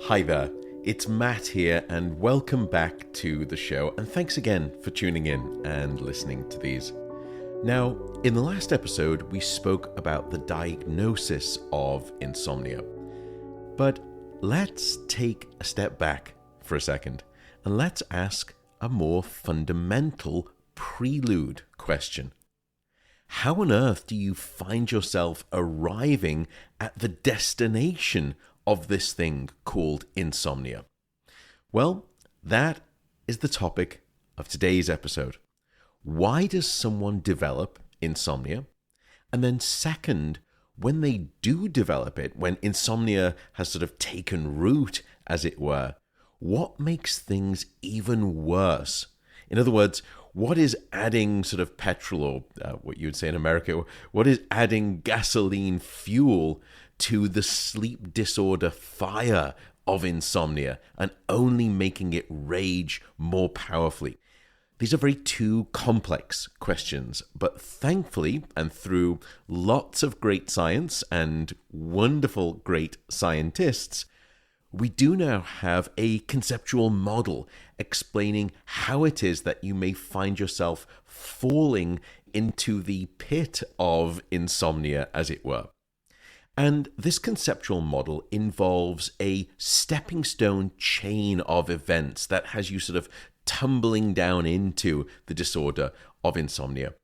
Hi there, it's Matt here, and welcome back to the show, and thanks again for tuning in and listening to these. Now, in the last episode, we spoke about the diagnosis of insomnia, but let's take a step back for a second, and let's ask a more fundamental prelude question. How on earth do you find yourself arriving at the destination of this thing called insomnia? Well, that is the topic of today's episode. Why does someone develop insomnia? And then second, when they do develop it, when insomnia has sort of taken root, as it were, what makes things even worse? In other words, what is adding sort of petrol, or what you would say in America, what is adding gasoline fuel to the sleep disorder fire of insomnia and only making it rage more powerfully? These are very two complex questions, but thankfully, and through lots of great science and wonderful great scientists, we do now have a conceptual model explaining how it is that you may find yourself falling into the pit of insomnia, as it were. And this conceptual model involves a stepping stone chain of events that has you sort of tumbling down into the disorder of insomnia.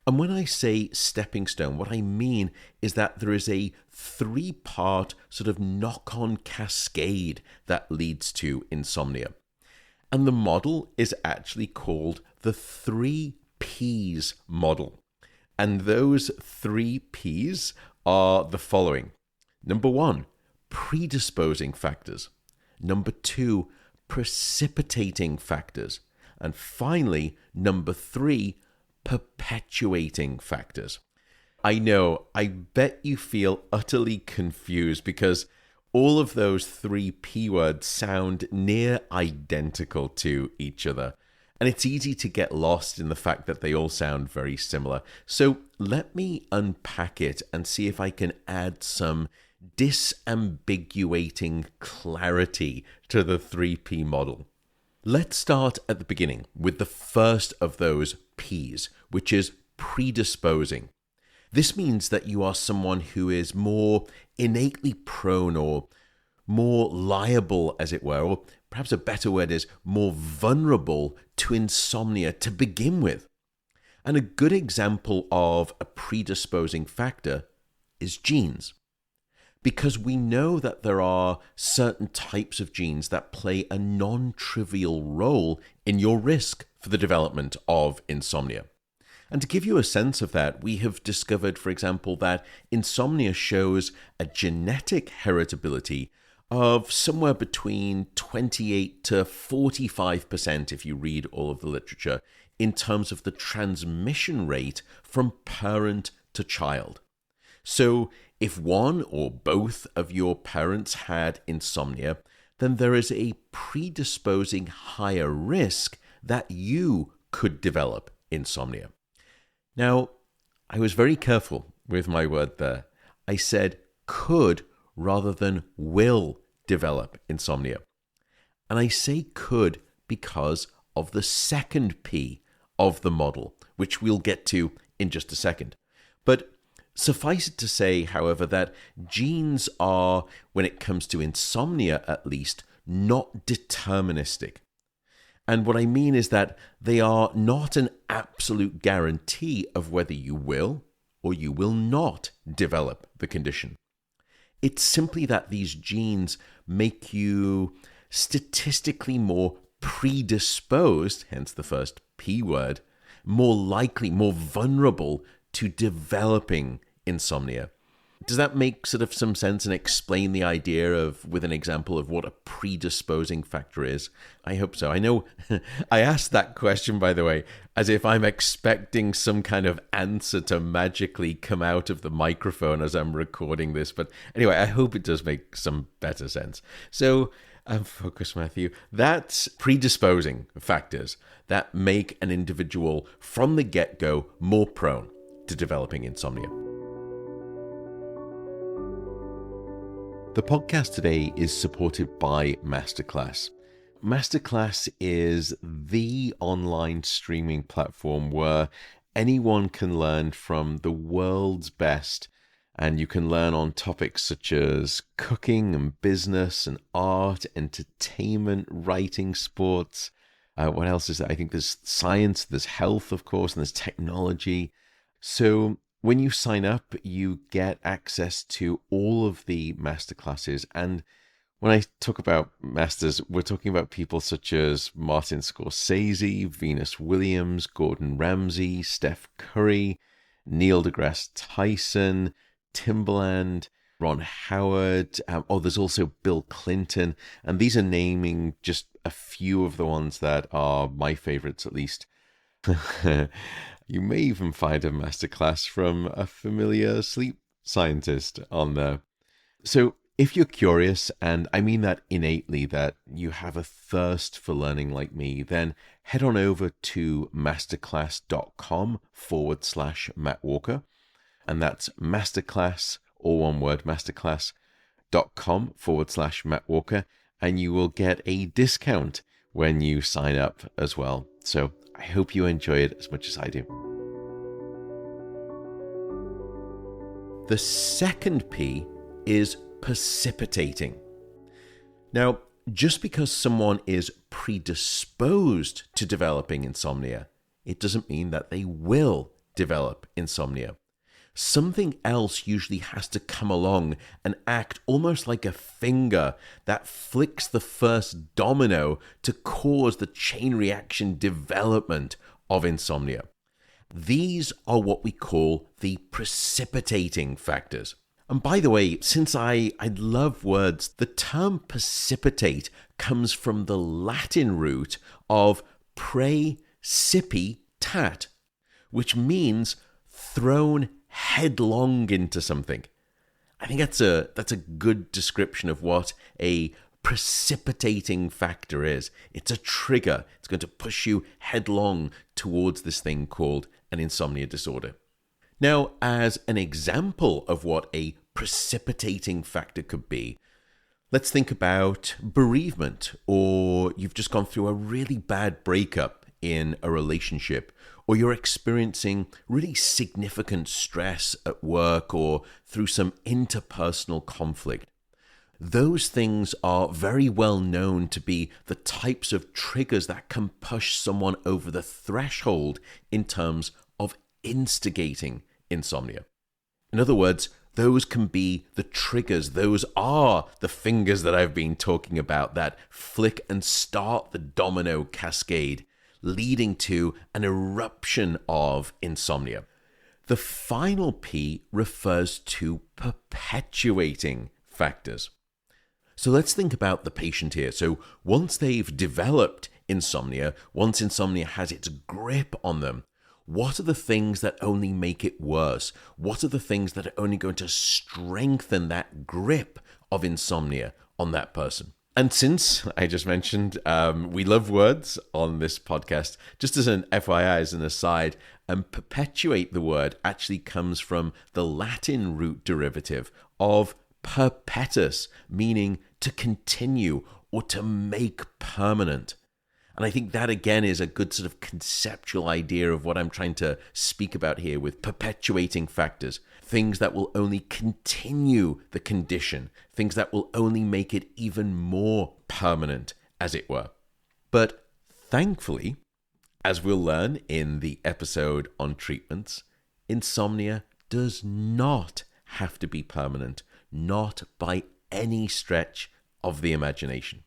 And when I say stepping stone, what I mean is that there is a three-part sort of knock-on cascade that leads to insomnia. And the model is actually called the 3 Ps model. And those 3 Ps are the following. Number 1, predisposing factors. Number 2, precipitating factors. And finally, number 3, perpetuating factors. I know, I bet you feel utterly confused because all of those 3 P words sound near identical to each other. And it's easy to get lost in the fact that they all sound very similar. So let me unpack it and see if I can add some disambiguating clarity to the 3P model. Let's start at the beginning with the first of those Ps, which is predisposing. This means that you are someone who is more innately prone or more liable, as it were, or perhaps a better word is more vulnerable to insomnia to begin with. And a good example of a predisposing factor is genes. Because we know that there are certain types of genes that play a non-trivial role in your risk for the development of insomnia. And to give you a sense of that, we have discovered, for example, that insomnia shows a genetic heritability of somewhere between 28 to 45% if you read all of the literature in terms of the transmission rate from parent to child. So if one or both of your parents had insomnia, then there is a predisposing higher risk that you could develop insomnia. Now, I was very careful with my word there. I said could rather than will develop insomnia. And I say could because of the second P of the model, which we'll get to in just a second. But suffice it to say, however, that genes are, when it comes to insomnia at least, not deterministic. And what I mean is that they are not an absolute guarantee of whether you will or you will not develop the condition. It's simply that these genes make you statistically more predisposed, hence the first P word, more likely, more vulnerable to developing insomnia. Does that make sort of some sense and explain the idea of, with an example of what a predisposing factor is? I hope so. I know I asked that question, by the way, as if I'm expecting some kind of answer to magically come out of the microphone as I'm recording this. But anyway, I hope it does make some better sense. So, focus, Matthew. That's predisposing factors that make an individual from the get-go more prone to developing insomnia. The podcast today is supported by Masterclass. Masterclass is the online streaming platform where anyone can learn from the world's best, and you can learn on topics such as cooking and business and art, entertainment, writing, sports. What else is there? I think there's science, there's health, of course, and there's technology. So when you sign up, you get access to all of the masterclasses. And when I talk about masters, we're talking about people such as Martin Scorsese, Venus Williams, Gordon Ramsay, Steph Curry, Neil deGrasse Tyson, Timbaland, Ron Howard. There's also Bill Clinton. And these are naming just a few of the ones that are my favorites, at least. You may even find a masterclass from a familiar sleep scientist on there. So if you're curious, and I mean that innately, that you have a thirst for learning like me, then head on over to masterclass.com/Matt Walker. And that's masterclass, all one word, masterclass.com/Matt Walker. And you will get a discount when you sign up as well. So I hope you enjoy it as much as I do. The second P is precipitating. Now, just because someone is predisposed to developing insomnia, it doesn't mean that they will develop insomnia. Something else usually has to come along and act almost like a finger that flicks the first domino to cause the chain reaction development of insomnia. These are what we call the precipitating factors. And by the way, since I love words, the term precipitate comes from the Latin root of precipitat, which means thrown headlong into something. I think that's a good description of what a precipitating factor is. It's a trigger. It's going to push you headlong towards this thing called an insomnia disorder. Now, as an example of what a precipitating factor could be, let's think about bereavement, or you've just gone through a really bad breakup in a relationship, or you're experiencing really significant stress at work or through some interpersonal conflict. Those things are very well known to be the types of triggers that can push someone over the threshold in terms of instigating insomnia. In other words, those can be the triggers. Those are the fingers that I've been talking about that flick and start the domino cascade, leading to an eruption of insomnia. The final P refers to perpetuating factors. So let's think about the patient here. So once they've developed insomnia, once insomnia has its grip on them, what are the things that only make it worse? What are the things that are only going to strengthen that grip of insomnia on that person? And since I just mentioned we love words on this podcast, just as an FYI, as an aside, perpetuate the word actually comes from the Latin root derivative of perpetus, meaning to continue or to make permanent. And I think that, again, is a good sort of conceptual idea of what I'm trying to speak about here with perpetuating factors. Things that will only continue the condition. Things that will only make it even more permanent, as it were. But thankfully, as we'll learn in the episode on treatments, insomnia does not have to be permanent, not by any stretch of the imagination.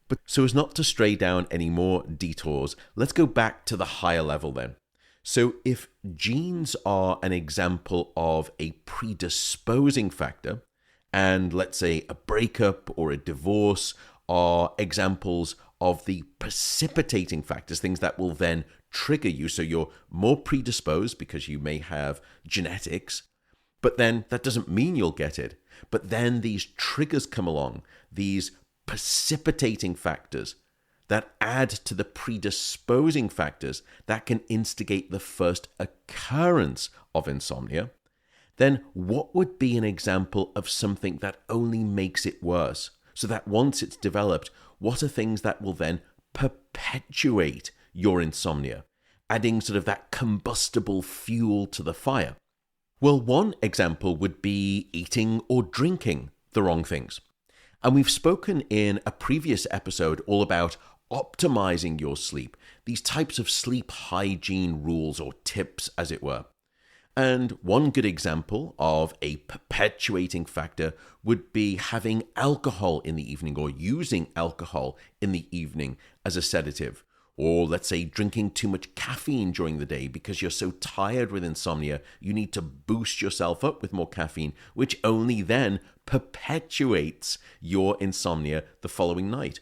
But so as not to stray down any more detours, let's go back to the higher level then. So if genes are an example of a predisposing factor, and let's say a breakup or a divorce are examples of the precipitating factors, things that will then trigger you, so you're more predisposed because you may have genetics, but then that doesn't mean you'll get it. But then these triggers come along, these precipitating factors that add to the predisposing factors that can instigate the first occurrence of insomnia. then what would be an example of something that only makes it worse? So that once it's developed, what are things that will then perpetuate your insomnia, adding sort of that combustible fuel to the fire? Well, one example would be eating or drinking the wrong things. And we've spoken in a previous episode all about optimizing your sleep, these types of sleep hygiene rules or tips, as it were. And one good example of a perpetuating factor would be having alcohol in the evening or using alcohol in the evening as a sedative. Or let's say drinking too much caffeine during the day because you're so tired with insomnia, you need to boost yourself up with more caffeine, which only then perpetuates your insomnia the following night.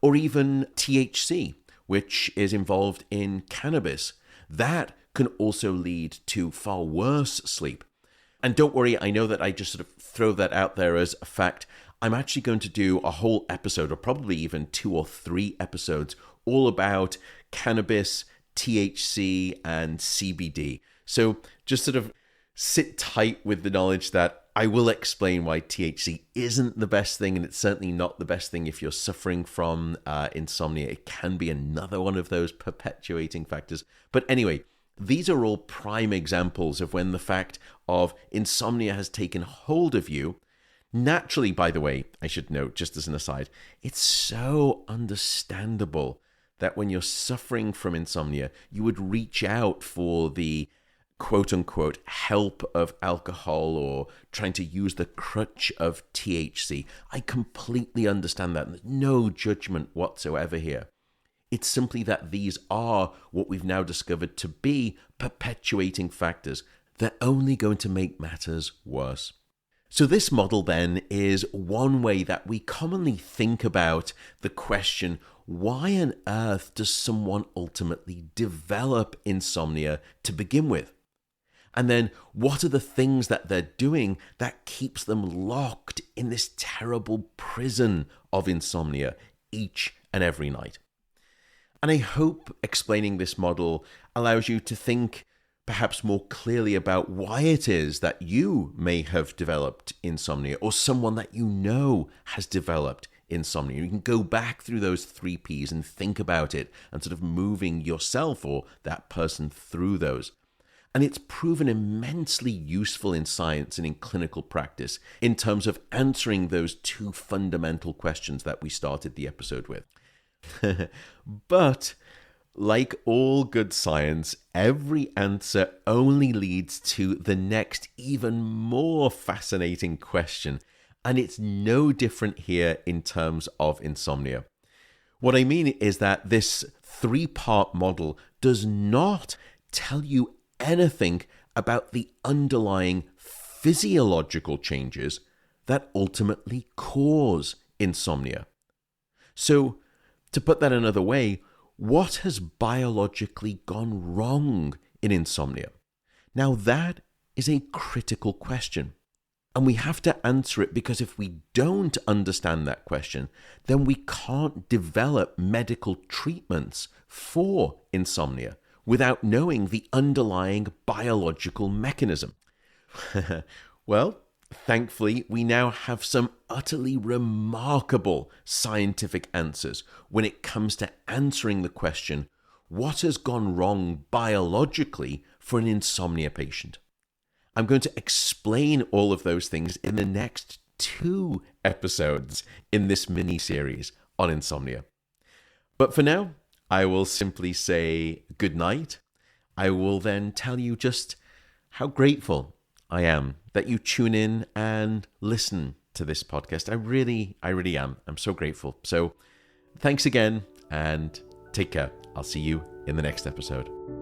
Or even THC, which is involved in cannabis. That can also lead to far worse sleep. And don't worry, I know that I just sort of throw that out there as a fact. I'm actually going to do a whole episode, or probably even 2 or 3 episodes, all about cannabis, THC, and CBD. So just sort of sit tight with the knowledge that I will explain why THC isn't the best thing, and it's certainly not the best thing if you're suffering from insomnia. It can be another one of those perpetuating factors. But anyway, these are all prime examples of when the fact of insomnia has taken hold of you. Naturally, by the way, I should note, just as an aside, it's so understandable that when you're suffering from insomnia, you would reach out for the quote-unquote help of alcohol or trying to use the crutch of THC. I completely understand that. There's no judgment whatsoever here. It's simply that these are what we've now discovered to be perpetuating factors that are only going to make matters worse. So this model then is one way that we commonly think about the question, why on earth does someone ultimately develop insomnia to begin with? And then what are the things that they're doing that keeps them locked in this terrible prison of insomnia each and every night? And I hope explaining this model allows you to think perhaps more clearly about why it is that you may have developed insomnia, or someone that you know has developed insomnia. You can go back through those 3 Ps and think about it and sort of moving yourself or that person through those. And it's proven immensely useful in science and in clinical practice in terms of answering those 2 fundamental questions that we started the episode with. But like all good science, every answer only leads to the next, even more fascinating question. And it's no different here in terms of insomnia. What I mean is that this 3-part model does not tell you anything about the underlying physiological changes that ultimately cause insomnia. So, to put that another way, what has biologically gone wrong in insomnia? Now that is a critical question. And we have to answer it, because if we don't understand that question, then we can't develop medical treatments for insomnia without knowing the underlying biological mechanism. Well, thankfully, we now have some utterly remarkable scientific answers when it comes to answering the question, what has gone wrong biologically for an insomnia patient? I'm going to explain all of those things in the next 2 episodes in this mini-series on insomnia. But for now, I will simply say good night. I will then tell you just how grateful I am that you tune in and listen to this podcast. I really am. I'm so grateful. So thanks again and take care. I'll see you in the next episode.